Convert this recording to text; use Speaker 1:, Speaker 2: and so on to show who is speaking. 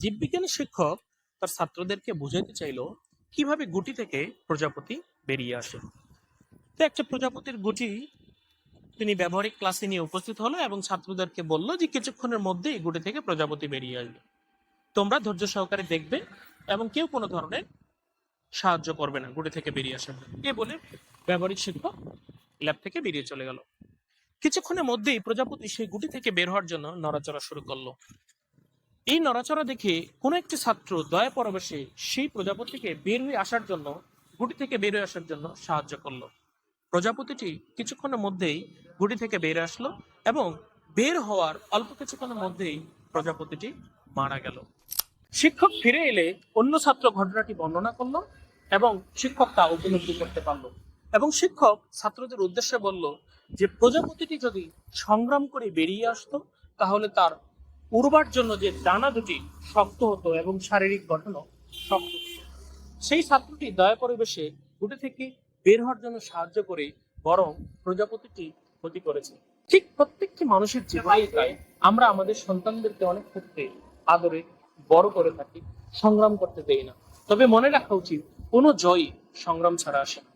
Speaker 1: জীববিজ্ঞানের শিক্ষক তার ছাত্রদেরকে বোঝাতে চাইলো কিভাবে গুটি থেকে প্রজাপতি বেরিয়ে আসে। তো একটা প্রজাপতির গুটি তিনি ব্যবহারিক ক্লাসে নিয়ে উপস্থিত হলো এবং ছাত্রদেরকে বলল যে কিছুক্ষণের মধ্যেই গুটি থেকে প্রজাপতি বেরিয়ে আসবে, তোমরা ধৈর্য সহকারে দেখবে এবং কেউ কোনো ধরনের সাহায্য করবে না গুটি থেকে বেরিয়ে আসার জন্য। এ বলে ব্যবহারিক শিক্ষক ল্যাব থেকে বেরিয়ে চলে গেল। কিছুক্ষণের মধ্যেই প্রজাপতি সেই গুটি থেকে বের হওয়ার জন্য নড়াচড়া শুরু করলো। এই নড়াচড়া দেখে কোনো একটি ছাত্র দয়া পরবশে সেই প্রজাপতিকে বের হয়ে আসার জন্য, গুটি থেকে বের হয়ে আসার জন্য সাহায্য করলো। প্রজাপতিটি কিছুক্ষণের মধ্যেই গুটি থেকে বের আসলো এবং বের হওয়ার অল্প কিছুক্ষণের মধ্যেই প্রজাপতিটি মারা গেল। শিক্ষক ফিরে এলে অন্য ছাত্র ঘটনাটি বর্ণনা করলো এবং শিক্ষক তা উপলব্ধি করতে পারলো এবং শিক্ষক ছাত্রদের উদ্দেশ্যে বলল যে প্রজাপতিটি যদি সংগ্রাম করে বেরিয়ে আসতো তাহলে তার উড়বার জন্য যে ডানা দুটি শক্ত হতো এবং শারীরিক গঠনও শক্ত হতো। সেই ছাত্রটি দয়া পরিবেশে গুটি থেকে বের হওয়ার জন্য সাহায্য করে বরং প্রজাপতিটি ক্ষতি করেছে। ঠিক প্রত্যেকটি মানুষের জীবনেই তাই, আমরা আমাদের সন্তানদেরকে অনেক ক্ষেত্রে আদরে বড় করে থাকি, সংগ্রাম করতে দেই না। তবে মনে রাখা উচিত কোনো জয় সংগ্রাম ছাড়া আসে না।